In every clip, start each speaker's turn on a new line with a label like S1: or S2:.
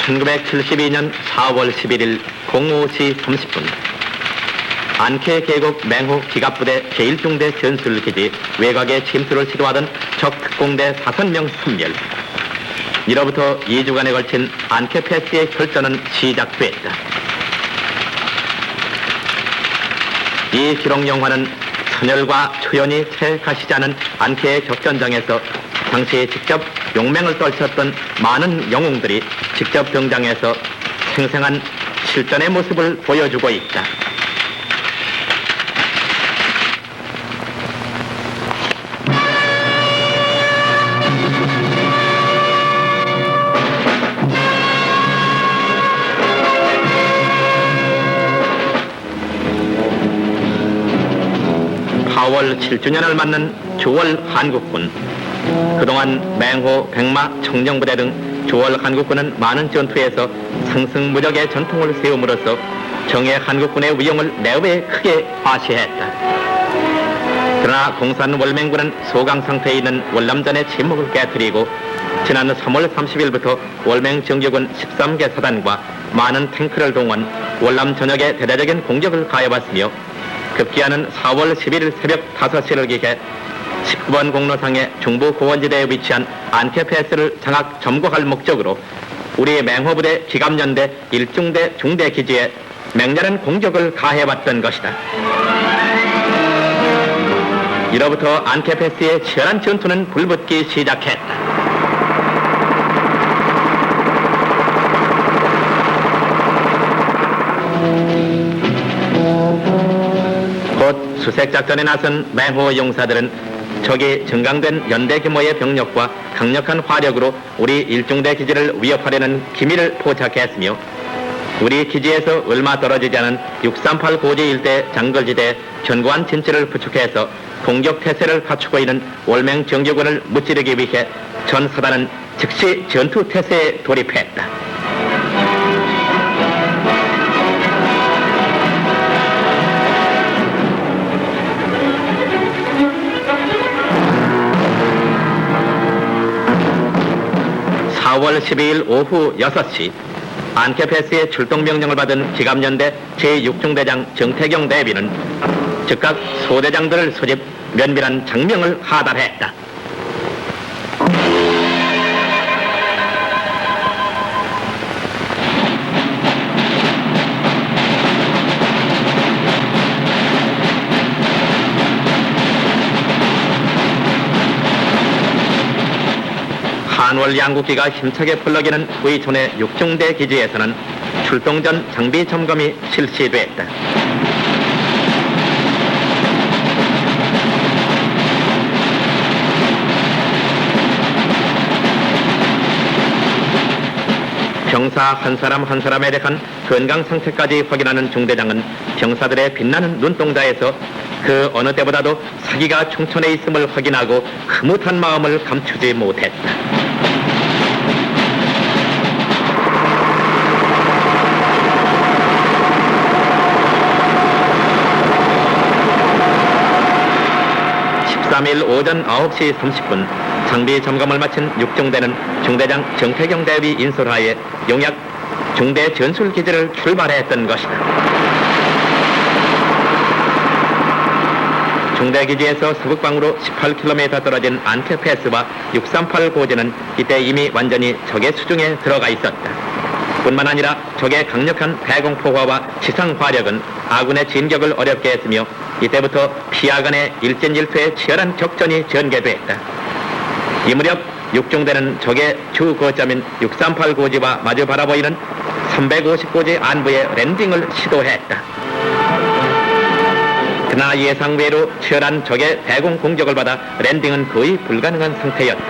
S1: 1972년 4월 11일 05시 30분 안개 계곡 맹호 기갑부대 제1중대 전술기지 외곽에 침투를 시도하던 적 특공대 5명 섬멸. 이로부터 2주간에 걸친 안개 패스의 결전은 시작됐다. 이 기록 영화는 선열과 초연이 채 가시지 않은 안개의 격전장에서 당시 직접 용맹을 떨쳤던 많은 영웅들이 직접 등장해서 생생한 실전의 모습을 보여주고 있다. (4월) 7주년을 맞는 조월 한국군. 그동안 맹호, 백마, 청정부대 등 조월 한국군은 많은 전투에서 승승무적의 전통을 세움으로써 정예 한국군의 위용을 내외 크게 과시했다. 그러나 공산 월맹군은 소강 상태에 있는 월남전의 침묵을 깨뜨리고 지난 3월 30일부터 월맹 정규군 13개 사단과 많은 탱크를 동원 월남 전역에 대대적인 공격을 가해왔으며 급기야는 4월 11일 새벽 5시를 기해 19번 공로상의 중부 고원지대에 위치한 안개 패스를 장악 점거할 목적으로 우리 맹호부대 기갑연대 1중대 중대 기지에 맹렬한 공격을 가해왔던 것이다. 이로부터 안개 패스의 치열한 전투는 불붙기 시작했다. 곧 수색작전에 나선 맹호 용사들은 적이 증강된 연대 규모의 병력과 강력한 화력으로 우리 1중대 기지를 위협하려는 기밀을 포착했으며 우리 기지에서 얼마 떨어지지 않은 638 고지 일대 장거지대에 견고한 진치를 구축해서 공격 태세를 갖추고 있는 월맹 정규군을 무찌르기 위해 전 사단은 즉시 전투 태세에 돌입했다. (4월 12일) 오후 6시 안개 패스의 출동 명령을 받은 기갑연대 제6중대장 정태경 대비는 즉각 소대장들을 소집 면밀한 장명을 하달했다. 한월 양국기가 힘차게 풀러기는 의촌의 6중대 기지에서는 출동 전 장비 점검이 실시됐다. 병사 한 사람 한 사람에 대한 건강 상태까지 확인하는 중대장은 병사들의 빛나는 눈동자에서 그 어느 때보다도 사기가 충천해 있음을 확인하고 흐뭇한 마음을 감추지 못했다. (13일) 오전 9시 30분 장비 점검을 마친 6중대는 중대장 정태경 대위 인솔하에 용약 중대 전술기지를 출발했던 것이다. 중대기지에서 서북방으로 18km 떨어진 안개 패스와 638 고지는 이때 이미 완전히 적의 수중에 들어가 있었다. 뿐만 아니라 적의 강력한 대공포화와 지상화력은 아군의 진격을 어렵게 했으며 이때부터 피하간의 일진일퇴의 치열한 격전이 전개됐다. 이 무렵 6중대는 적의 주 거점인 638 고지와 마주 바라보이는 350 고지 안부의 랜딩을 시도했다. 그러나 예상 외로 치열한 적의 대공 공격을 받아 랜딩은 거의 불가능한 상태였다.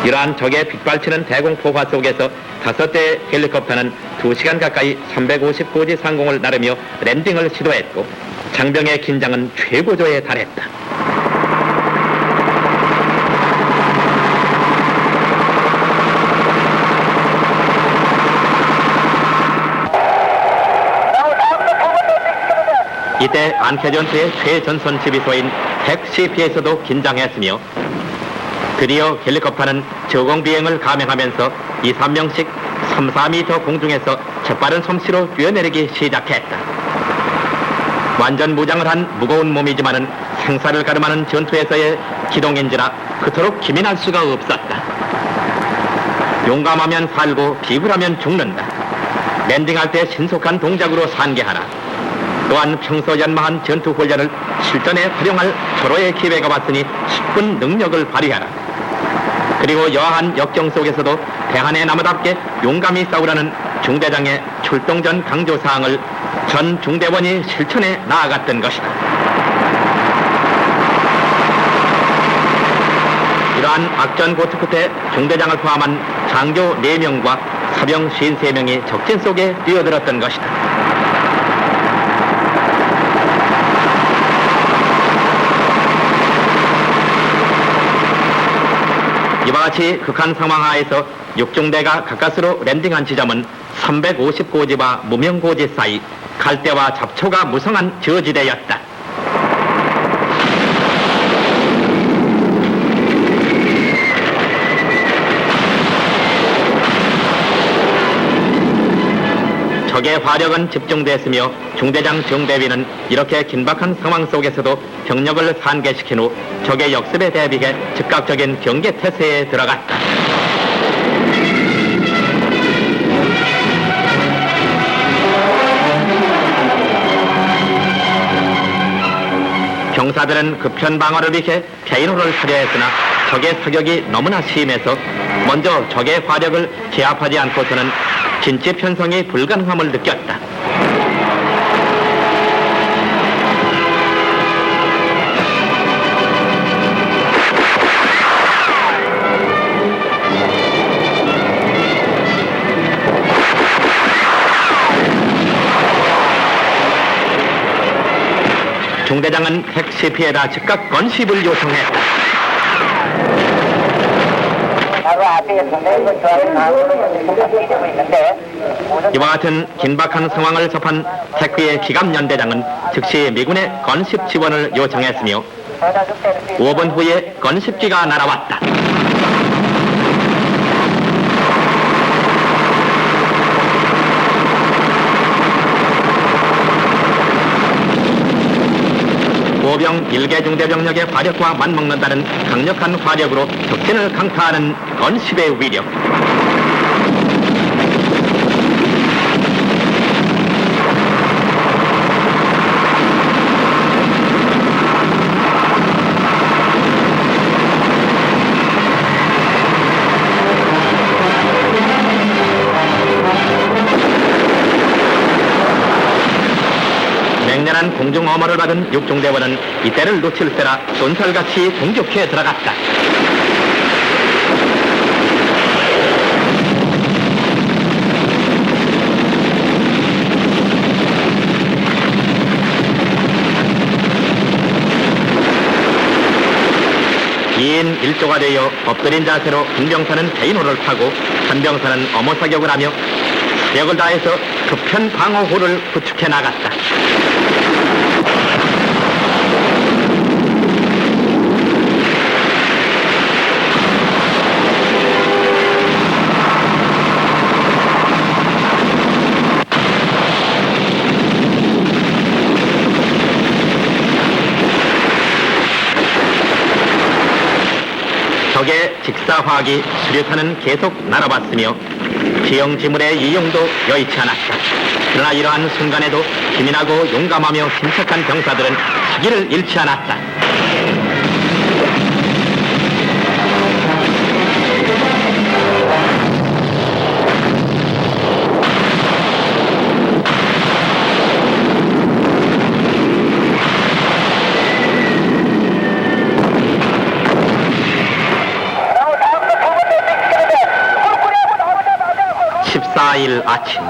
S1: 이러한 적의 빗발치는 대공포화 속에서 5대의 헬리콥터는 2시간 가까이 350 고지 상공을 나르며 랜딩을 시도했고 장병의 긴장은 최고조에 달했다. 이때 안개전투의 최전선 지휘소인 핵CP에서도 긴장했으며 드디어 헬리콥터는 저공 비행을 감행하면서 2, 3명씩 3, 4m 공중에서 재빠른 솜씨로 뛰어내리기 시작했다. 완전 무장을 한 무거운 몸이지만은 생사를 가름하는 전투에서의 기동인지라 그토록 기민할 수가 없었다. 용감하면 살고 비굴하면 죽는다. 랜딩할 때 신속한 동작으로 산계하라. 또한 평소 연마한 전투 훈련을 실전에 활용할 초로의 기회가 왔으니 십분 능력을 발휘하라. 그리고 여하한 역경 속에서도 대한의 나무답게 용감히 싸우라는 중대장의 출동 전 강조사항을 전 중대원이 실천해 나아갔던 것이다. 이러한 악전 고투 끝에 중대장을 포함한 장교 4명과 사병 53명이 적진 속에 뛰어들었던 것이다. 이와 같이 극한 상황 하에서 육중대가 가까스로 랜딩한 지점은 350고지와 무명고지 사이 갈대와 잡초가 무성한 저지대였다. 적의 화력은 집중됐으며 중대장 정대위는 이렇게 긴박한 상황 속에서도 병력을 산계시킨 후 적의 역습에 대비해 즉각적인 경계 태세에 들어갔다. 병사들은 급현 방어를 위해 대인호를 차려 했으나 적의 사격이 너무나 심해서 먼저 적의 화력을 제압하지 않고서는 진치 편성이 불가능함을 느꼈다. 중대장은 택시 피해라 즉각 건십을 요청했다.
S2: 바로 앞에 선대에서 저하는 상황을 되고 있는데
S1: 이와 같은 긴박한 상황을 접한 택비의 기갑연대장은 즉시 미군의 건십 지원을 요청했으며 5분 후에 건십기가 날아왔다. 보병 1개 중대병력의 화력과 맞먹는다는 강력한 화력으로 적진을 강타하는 건십의 위력. 맹렬한 공중 엄호를 받은 육중대원은 이때를 놓칠세라 쏜살같이 공격해 들어갔다. 이인 1조가 되어 엎드린 자세로 한 병사는 대인호를 타고 한 병사는 엄호 사격을 하며 사력을 다해서 급현 방어호를 구축해 나갔다. 적의 직사화기 수류탄은 계속 날아왔으며 지형 지물의 이용도 여의치 않았다. 그러나 이러한 순간에도 기민하고 용감하며 침착한 병사들은 시기를 잃지 않았다. (14일) 아침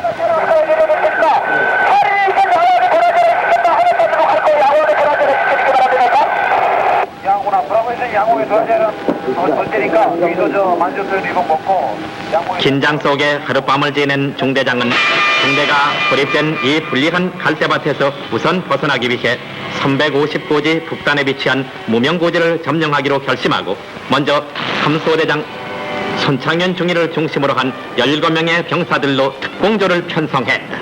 S1: 긴장 속에 하룻밤을 지낸 중대장은 중대가 고립된 이 불리한 갈대밭에서 우선 벗어나기 위해 350고지 북단에 위치한 무명고지를 점령하기로 결심하고 먼저 3소대장 손창현 중위를 중심으로 한 17명의 병사들로 특공조를 편성했다.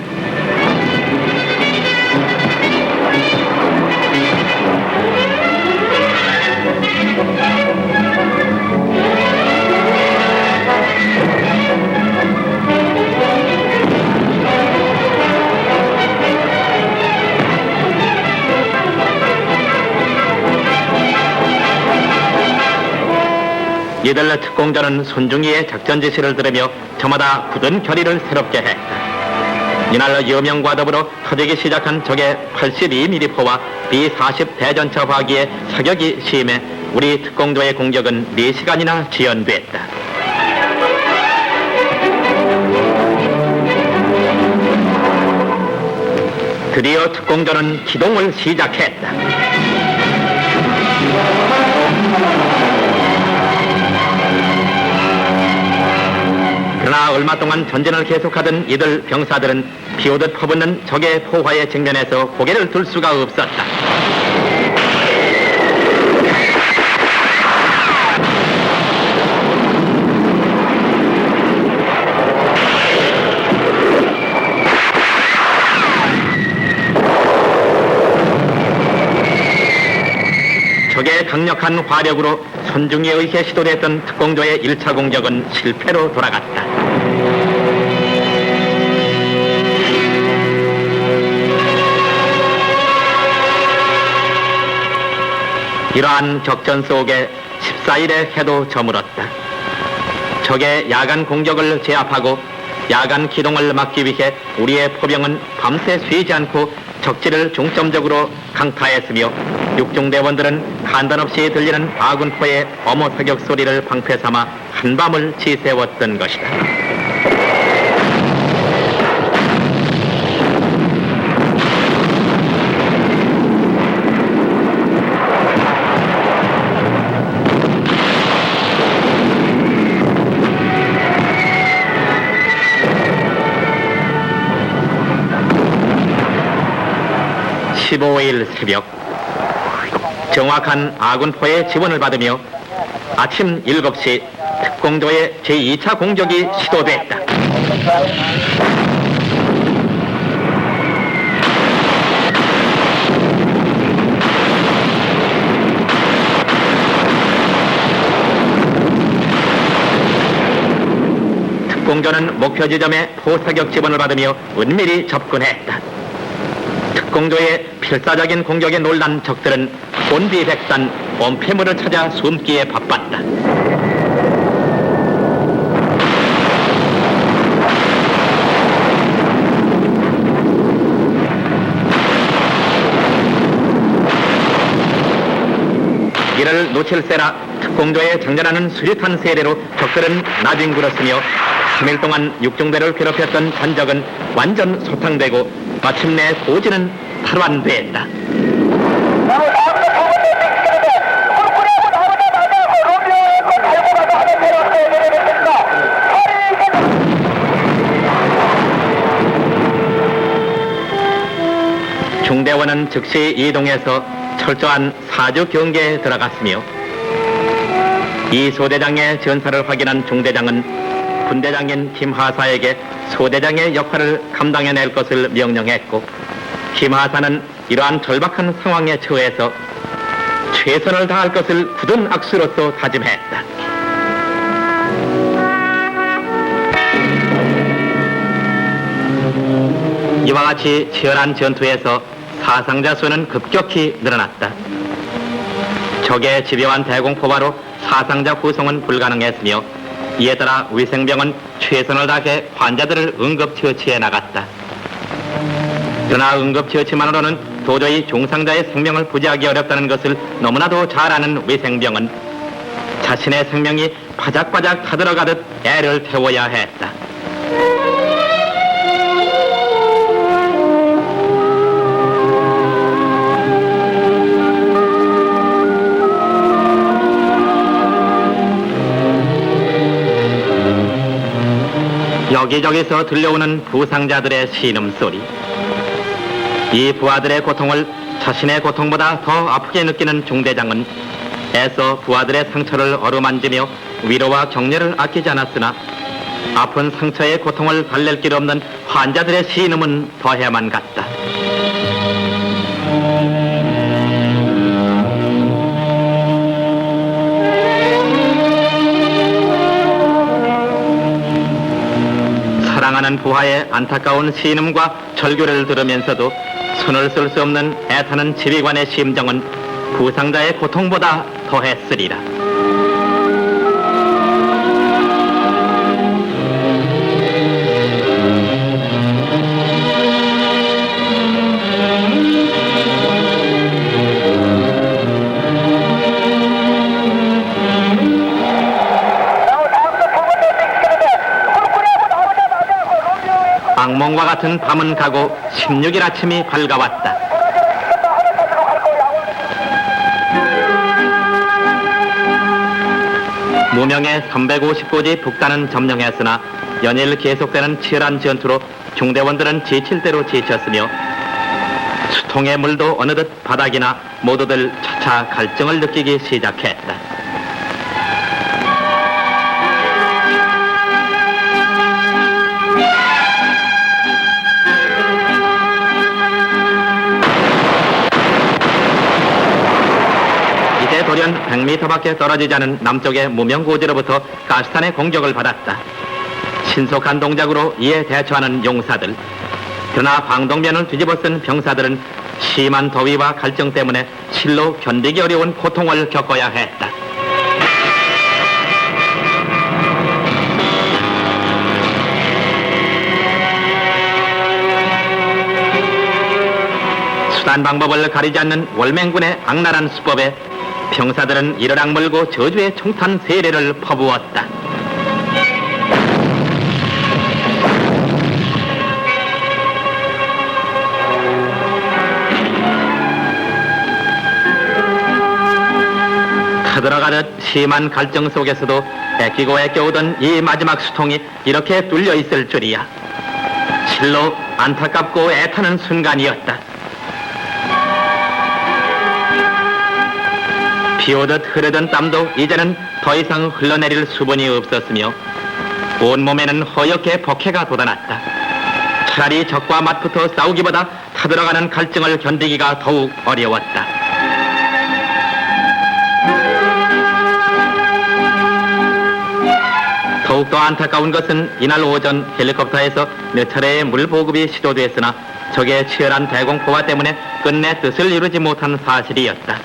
S1: 이들 특공조는 손중이의 작전 지시를 들으며 저마다 굳은 결의를 새롭게 했다. 이날 여명과 더불어 터지기 시작한 적의 82mm포와 B-40 대전차 화기의 사격이 심해 우리 특공조의 공격은 4시간이나 지연됐다. 드디어 특공조는 기동을 시작했다. 그러나 얼마 동안 전진을 계속하던 이들 병사들은 비오듯 퍼붓는 적의 포화에 직면해서 고개를 들 수가 없었다. 적의 강력한 화력으로 손중이에 의해 시도됐던 특공조의 1차 공격은 실패로 돌아갔다. 이러한 격전 속에 14일의 해도 저물었다. 적의 야간 공격을 제압하고 야간 기동을 막기 위해 우리의 포병은 밤새 쉬지 않고 적지를 중점적으로 강타했으며 육중대원들은 한단없이 들리는 아군포의 어머 사격 소리를 방패 삼아 한밤을 지새웠던 것이다. (15일) 새벽 정확한 아군포의 지원을 받으며 아침 7시 특공조의 제2차 공격이 시도됐다. 특공조는 목표 지점에 포사격 지원을 받으며 은밀히 접근했다. 특공조의 필사적인 공격에 놀란 적들은 곤비백산 엄폐물을 찾아 숨기에 바빴다. 이를 놓칠세라 특공조에 장전하는 수류탄 세례로 적들은 나뒹굴었으며 3일 동안 육중대를 괴롭혔던 전적은 완전 소탕되고 마침내 고지는 탈환됐다. 중대원은 즉시 이동해서 철저한 사주 경계에 들어갔으며 이 소대장의 전사를 확인한 중대장은 군대장인 김하사에게 소대장의 역할을 감당해낼 것을 명령했고 김하사는 이러한 절박한 상황에 처해서 최선을 다할 것을 굳은 악수로서 다짐했다. 이와 같이 치열한 전투에서 사상자 수는 급격히 늘어났다. 적의 집요한 대공포화로 사상자 구성은 불가능했으며 이에 따라 위생병은 최선을 다해 환자들을 응급처치해 나갔다. 그러나 응급처치만으로는 도저히 중상자의 생명을 부지하기 어렵다는 것을 너무나도 잘 아는 위생병은 자신의 생명이 바작바작 타들어가듯 애를 태워야 했다. 여기저기서 들려오는 부상자들의 신음소리. 이 부하들의 고통을 자신의 고통보다 더 아프게 느끼는 중대장은 애써 부하들의 상처를 어루만지며 위로와 격려를 아끼지 않았으나 아픈 상처의 고통을 달랠 길 없는 환자들의 신음은 더해만 갔다. 사랑하는 부하의 안타까운 신음과 절규를 들으면서도 손을 쓸 수 없는 애타는 지휘관의 심정은 부상자의 고통보다 더했으리라. 악몽과 같은 밤은 가고 16일 아침이 밝아왔다. 무명의 350고지 북단은 점령했으나 연일 계속되는 치열한 전투로 중대원들은 지칠 대로 지쳤으며 수통의 물도 어느덧 바닥이나 모두들 차차 갈증을 느끼기 시작했다. 이제 돌연 100m밖에 떨어지지 않은 남쪽의 무명고지로부터 가스탄의 공격을 받았다. 신속한 동작으로 이에 대처하는 용사들. 그러나 방독면을 뒤집어 쓴 병사들은 심한 더위와 갈증 때문에 실로 견디기 어려운 고통을 겪어야 했다. 수단 방법을 가리지 않는 월맹군의 악랄한 수법에 병사들은 이를 악물고 저주의 총탄 세례를 퍼부었다. 타들어가듯 심한 갈증 속에서도 애끼고 애껴오던 이 마지막 수통이 이렇게 뚫려 있을 줄이야. 실로 안타깝고 애타는 순간이었다. 비오듯 흐르던 땀도 이제는 더 이상 흘러내릴 수분이 없었으며 온몸에는 허옇게 복해가 돋아났다. 차라리 적과 맞붙어 싸우기보다 타들어가는 갈증을 견디기가 더욱 어려웠다. 더욱더 안타까운 것은 이날 오전 헬리콥터에서 몇 차례의 물 보급이 시도됐으나 적의 치열한 대공포화 때문에 끝내 뜻을 이루지 못한 사실이었다.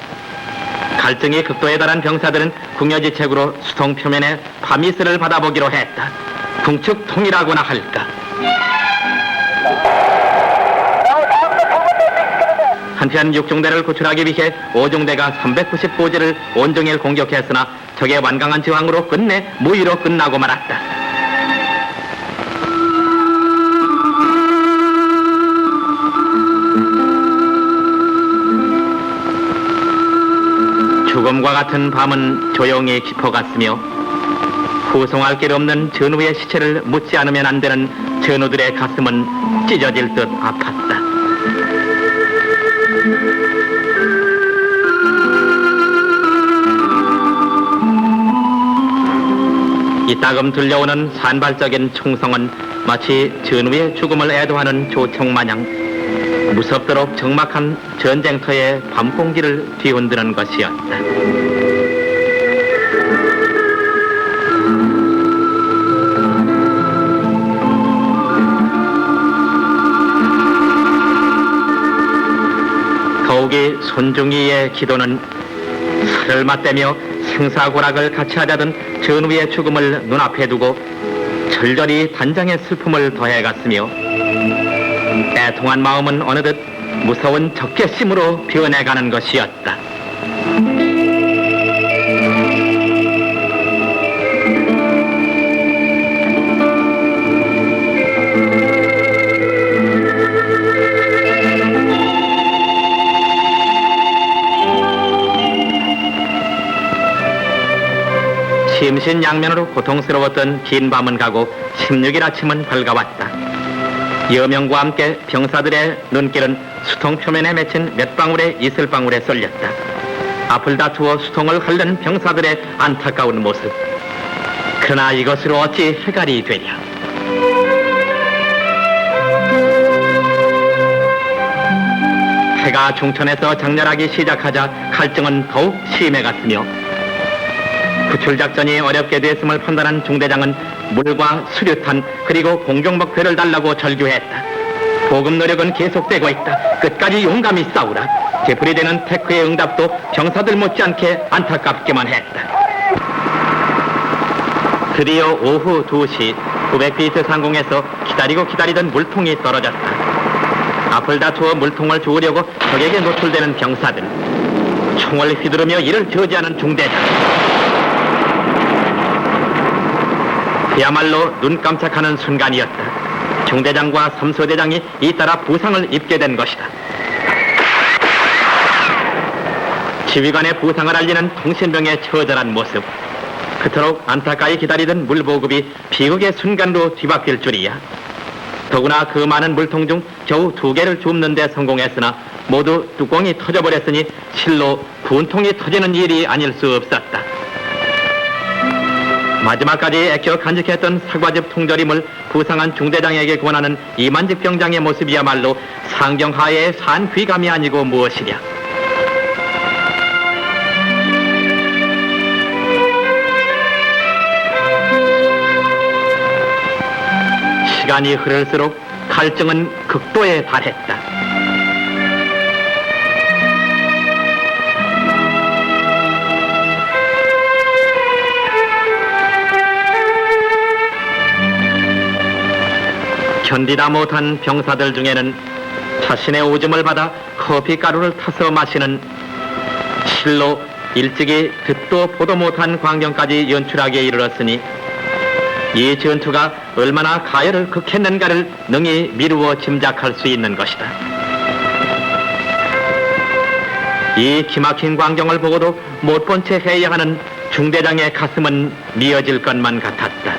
S1: 갈증이 극도에 달한 병사들은 궁여지책으로 수통 표면에 파미스를 받아보기로 했다. 궁축통이라고나 할까. 한편 육중대를 구출하기 위해 5중대가 390고지를 온종일 공격했으나 적의 완강한 저항으로 끝내 무위로 끝나고 말았다. 죽음과 같은 밤은 조용히 깊어갔으며 후송할 길 없는 전우의 시체를 묻지 않으면 안 되는 전우들의 가슴은 찢어질 듯 아팠다. 이따금 들려오는 산발적인 총성은 마치 전우의 죽음을 애도하는 조청마냥 무섭도록 적막한 전쟁터의 밤공기를 뒤흔드는 것이었다. 더욱이 손중이의 기도는 살을 맞대며 생사고락을 같이 하자던 전우의 죽음을 눈앞에 두고 절절히 단장의 슬픔을 더해갔으며 애통한 마음은 어느덧 무서운 적개심으로 변해가는 것이었다. 심신양면으로 고통스러웠던 긴 밤은 가고 16일 아침은 밝아왔다. 여명과 함께 병사들의 눈길은 수통 표면에 맺힌 몇 방울의 이슬방울에 쏠렸다. 앞을 다투어 수통을 헐는 병사들의 안타까운 모습. 그러나 이것으로 어찌 해갈이 되랴. 해가 중천에서 장렬하기 시작하자 갈증은 더욱 심해갔으며 구출작전이 어렵게 됐음을 판단한 중대장은 물과 수류탄 그리고 공중목표를 달라고 절규했다. 보급 노력은 계속되고 있다. 끝까지 용감히 싸우라. 되풀이되는 테크의 응답도 병사들 못지않게 안타깝기만 했다. 드디어 오후 2시 900피트 상공에서 기다리던 물통이 떨어졌다. 앞을 다투어 물통을 주우려고 적에게 노출되는 병사들, 총을 휘두르며 이를 저지하는 중대장. 그야말로 눈 깜짝하는 순간이었다. 중대장과 삼소대장이 잇따라 부상을 입게 된 것이다. 지휘관의 부상을 알리는 통신병의 처절한 모습. 그토록 안타까이 기다리던 물보급이 비극의 순간으로 뒤바뀔 줄이야. 더구나 그 많은 물통 중 겨우 2개를 줍는 데 성공했으나 모두 뚜껑이 터져버렸으니 실로 군통이 터지는 일이 아닐 수 없었다. 마지막까지 애껴 간직했던 사과즙 통조림을 부상한 중대장에게 권하는 이만직 병장의 모습이야말로 상경하에의 산 귀감이 아니고 무엇이랴. 시간이 흐를수록 갈증은 극도에 달했다. 견디다 못한 병사들 중에는 자신의 오줌을 받아 커피가루를 타서 마시는, 실로 일찍이 듣도 보도 못한 광경까지 연출하기에 이르렀으니 이 전투가 얼마나 가열을 극했는가를 능히 미루어 짐작할 수 있는 것이다. 이 기막힌 광경을 보고도 못 본 채 해야 하는 중대장의 가슴은 미어질 것만 같았다.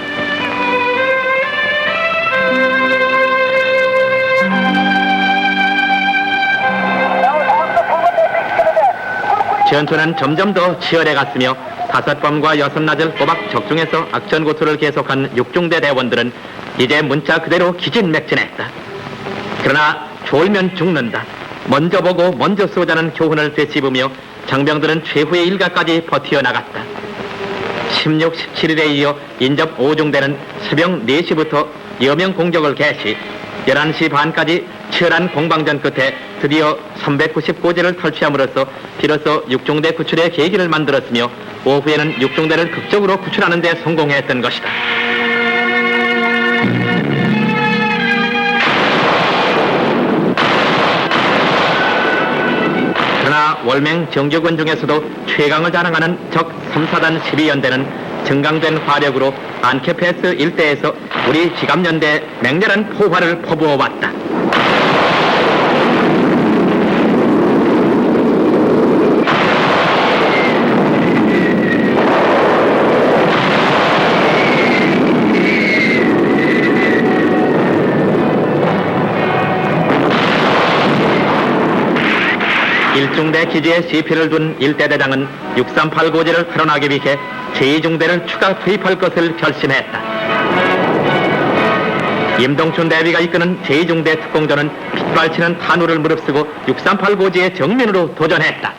S1: 전투는 점점 더 치열해 갔으며 5밤과 6낮을 꼬박 적중해서 악전고투를 계속한 육중대 대원들은 이제 문자 그대로 기진맥진했다. 그러나 졸면 죽는다, 먼저 보고 먼저 쏘자는 교훈을 되씹으며 장병들은 최후의 일가까지 버티어 나갔다. 16, 17일에 이어 인접 5중대는 새벽 4시부터 여명 공격을 개시, 11시 반까지 치열한 공방전 끝에 드디어 399지를 탈취함으로써 비로소 육중대 구출의 계기를 만들었으며 오후에는 육중대를 극적으로 구출하는 데 성공했던 것이다. 그러나 월맹 정규군 중에서도 최강을 자랑하는 적 3사단 12연대는 증강된 화력으로 안케패스 일대에서 우리 지감연대에 맹렬한 포화를 퍼부어왔다. 일중대 기지에 CP를 둔 일대대장은 638 고지를 탈환하기 위해 제2중대를 추가 투입할 것을 결심했다. 임동춘 대위가 이끄는 제2중대 특공조는 빗발치는 탄우를 무릅쓰고 638 고지의 정면으로 도전했다.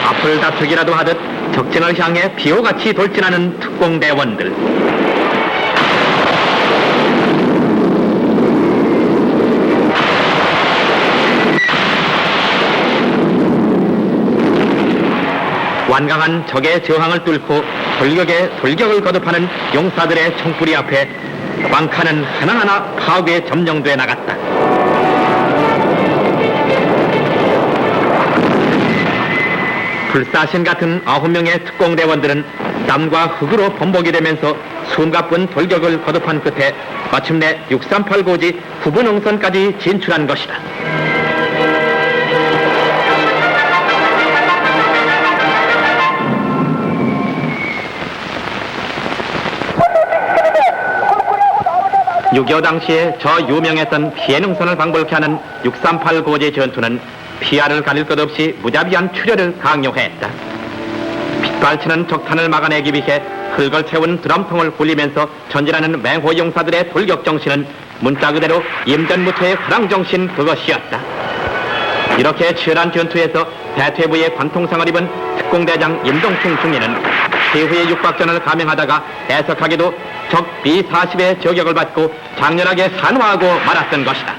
S1: 앞을 다투기라도 하듯 적진을 향해 비호같이 돌진하는 특공대원들. 완강한 적의 저항을 뚫고 돌격에 돌격을 거듭하는 용사들의 총뿌리 앞에 광칸은 하나하나 파괴 점령돼 나갔다. 불사신 같은 9명의 특공대원들은 땀과 흙으로 범벅이 되면서 숨가쁜 돌격을 거듭한 끝에 마침내 638 고지 부분응선까지 진출한 것이다. (6.25) 당시에 저 유명했던 피해능선을 방불케 하는 638 고지 전투는 피아를 가릴 것 없이 무자비한 출혈을 강요했다. 빗발치는 적탄을 막아내기 위해 흙을 채운 드럼통을 굴리면서 전진하는 맹호 용사들의 돌격 정신은 문자 그대로 임전무초의 화랑 정신 그것이었다. 이렇게 치열한 전투에서 대퇴부의 관통상을 입은 특공대장 임동충 중위는 최후의 육박전을 감행하다가 애석하게도 적 B-40의 저격을 받고 장렬하게 산화하고 말았던 것이다.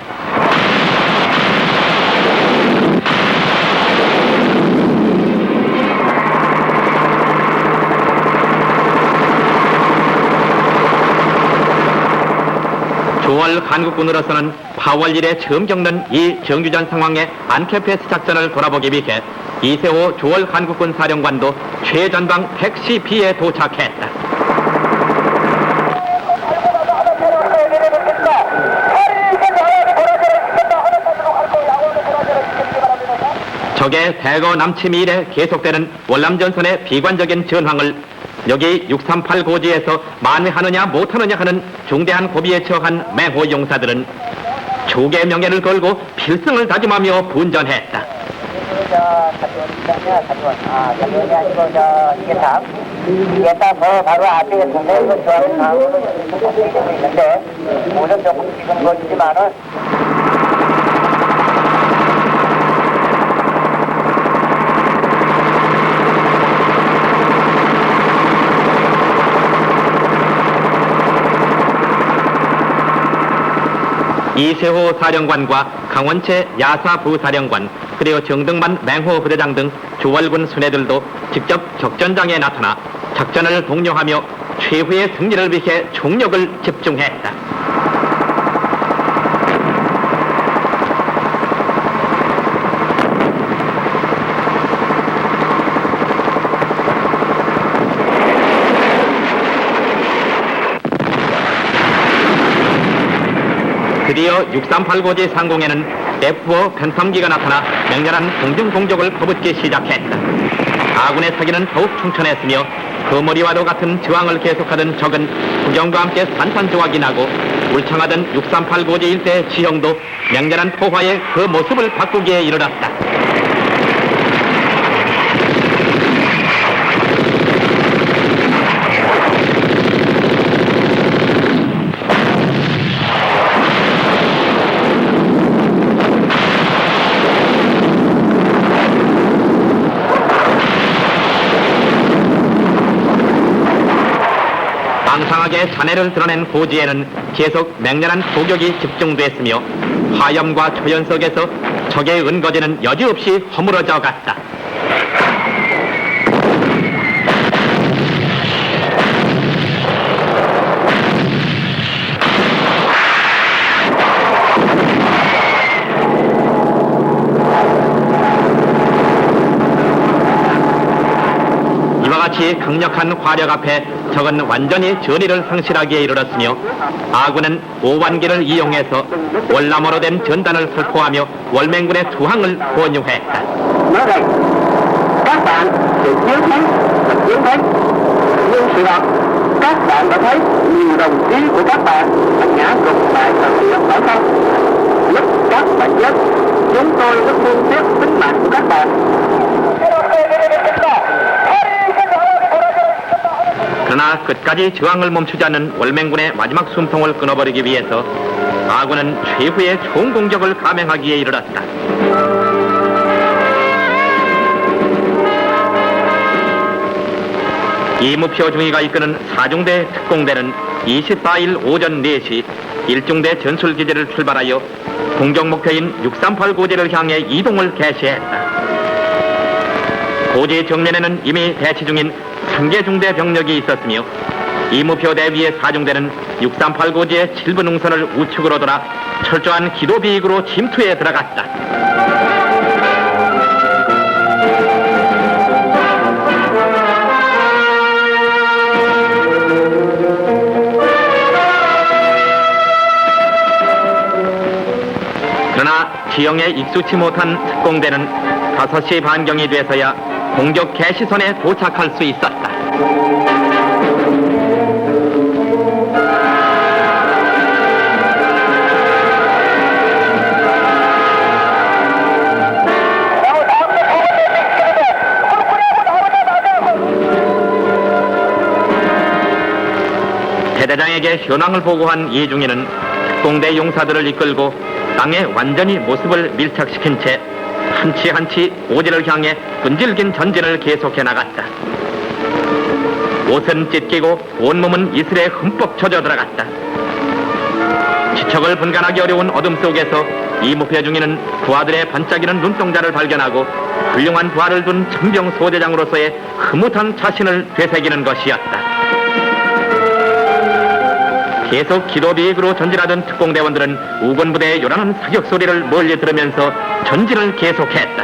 S1: 조월 한국군으로서는 8월 1일에 처음 겪는 이 정규전 상황의 안케페스 작전을 돌아보기 위해 이세호 조월 한국군 사령관도 최전방 110B에 도착했다. 적의 대거 남침 이래 계속되는 월남전선의 비관적인 전황을 여기 638 고지에서 만회하느냐 못하느냐 하는 중대한 고비에 처한 맹호 용사들은 조국의 명예를 걸고 필승을 다짐하며 분전했다.
S2: 이게 바로 앞에 상당히 좋아하는 상황으로 되고 있는데 물론 조금 지금 거지만은
S1: 이세호 사령관과 강원채 야사 부사령관 그리고 정등만 맹호 부대장 등 조월군 수뇌들도 직접 적전장에 나타나 작전을 독려하며 최후의 승리를 위해 총력을 집중했다. 드디어 638 고지 상공에는 F-5 팬텀기가 나타나 맹렬한 공중 공격을 퍼붓기 시작했다. 아군의 사기는 더욱 충천했으며 거머리와도 같은 저항을 계속하던 적은 구경과 함께 산산조각이 나고 울창하던 638 고지 일대의 지형도 맹렬한 포화에 그 모습을 바꾸기에 이르렀다. 방상하게 잔해를 드러낸 고지에는 계속 맹렬한 포격이 집중됐으며 화염과 초연 속에서 적의 은거지는 여지없이 허물어져 갔다. 같이 강력한 화력 앞에 적은 완전히 전의를 상실하기에 이르렀으며 아군은 오반기를 이용해서 월남으로 된 전단을 살포하며 월맹군의 투항을 권유했다. 그러나 끝까지 저항을 멈추지 않는 월맹군의 마지막 숨통을 끊어버리기 위해서 아군은 최후의 총공격을 감행하기에 이르렀다. 이무표 중위가 이끄는 4중대 특공대는 24일 오전 4시 1중대 전술기지를 출발하여 공격 목표인 638 고지를 향해 이동을 개시했다. 고지 정면에는 이미 대치 중인 3개 중대 병력이 있었으며 이무표 대위의 4중대는 638 고지의 7분 응선을 우측으로 돌아 철저한 기도 비익으로 침투에 들어갔다. 지형에 익숙치 못한 특공대는 5시 반경이 돼서야 공격 개시선에 도착할 수 있었다. 대대장에게 현황을 보고한 이중희는 특공대 용사들을 이끌고 땅에 완전히 모습을 밀착시킨 채 한치 한치 오지를 향해 끈질긴 전진을 계속해 나갔다. 옷은 찢기고 온몸은 이슬에 흠뻑 젖어 들어갔다. 지척을 분간하기 어려운 어둠 속에서 이무패 중위는 부하들의 반짝이는 눈동자를 발견하고 훌륭한 부하를 둔 천병 소대장으로서의 흐뭇한 자신을 되새기는 것이었다. 계속 기도비익으로 전진하던 특공대원들은 우군부대의 요란한 사격 소리를 멀리 들으면서 전진을 계속했다.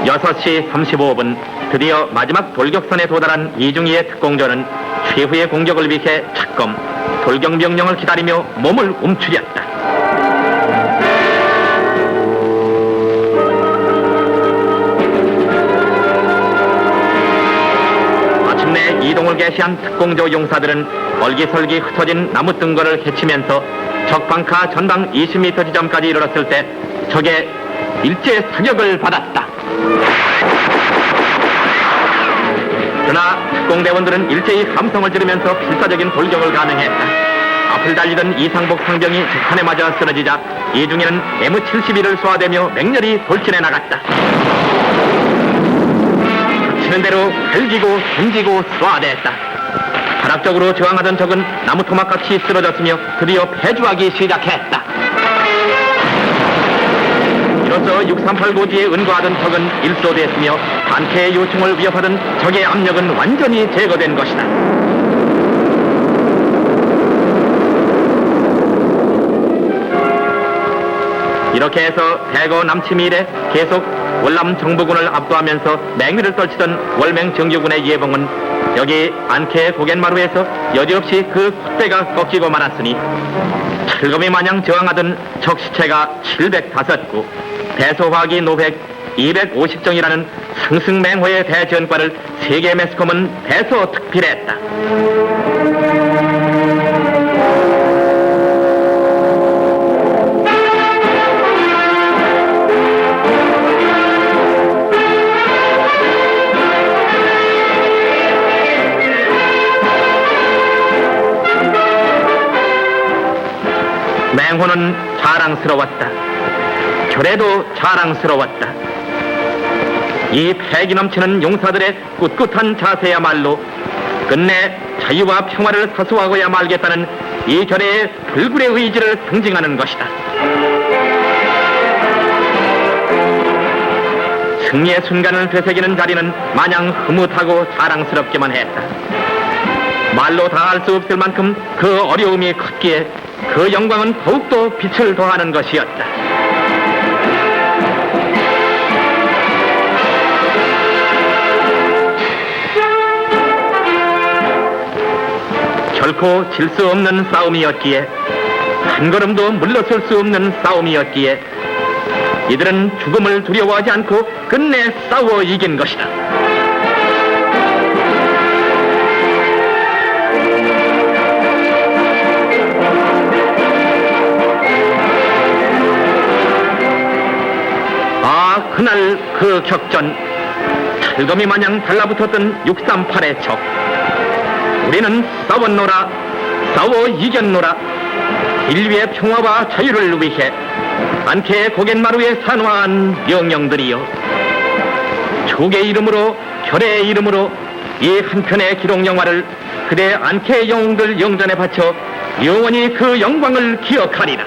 S1: (6시 35분) 드디어 마지막 돌격선에 도달한 이중희의 특공조는 최후의 공격을 위해 착검 돌격 명령을 기다리며 몸을 움츠렸다. 마침내 이동을 개시한 특공조 용사들은 얼기설기 흩어진 나무 뜬거를 헤치면서 적방카 전방 20m 지점까지 이르렀을 때 적의 일제 사격을 받았다. 그러나 특공대원들은 일제히 함성을 지르면서 필사적인 돌격을 가능했다. 앞을 달리던 이상복 상병이 적탄에 맞아 쓰러지자 이중희는 M71을 쏘아대며 맹렬히 돌진해 나갔다. 닥치는 대로 갈기고 던지고 쏘아댔다. 발악적으로 저항하던 적은 나무 토막같이 쓰러졌으며 드디어 패주하기 시작했다. 이로써 638 고지에 은거하던 적은 일소됐으며 단케의 요충을 위협하던 적의 압력은 완전히 제거된 것이다. 이렇게 해서 대거 남침이 이래 계속 월남 정부군을 압도하면서 맹위를 떨치던 월맹 정규군의 예봉은 여기 안케의 고갯마루에서 여지없이 그 콧대가 꺾이고 말았으니 철거미 마냥 저항하던 적 시체가 705구, 배소화기 노백 250정이라는 승승맹호의 대전과를 세계 매스컴은 배소 특필했다. 맹호는 자랑스러웠다. 결례도 자랑스러웠다. 이 패기 넘치는 용사들의 꿋꿋한 자세야말로 끝내 자유와 평화를 사수하고야 말겠다는 이 결례의 불굴의 의지를 상징하는 것이다. 승리의 순간을 되새기는 자리는 마냥 흐뭇하고 자랑스럽기만 했다. 말로 다 할 수 없을 만큼 그 어려움이 컸기에 그 영광은 더욱더 빛을 더하는 것이었다. 결코 질 수 없는 싸움이었기에 한 걸음도 물러설 수 없는 싸움이었기에 이들은 죽음을 두려워하지 않고 끝내 싸워 이긴 것이다. 그날 그 격전, 철거미 마냥 달라붙었던 638의 적. 우리는 싸웠노라, 싸워 이겼노라. 인류의 평화와 자유를 위해 안케의 고갯마루에 산화한 명령들이여. 족의 이름으로, 결의 이름으로 이 한편의 기록 영화를 그대 안케의 영웅들 영전에 바쳐 영원히 그 영광을 기억하리라.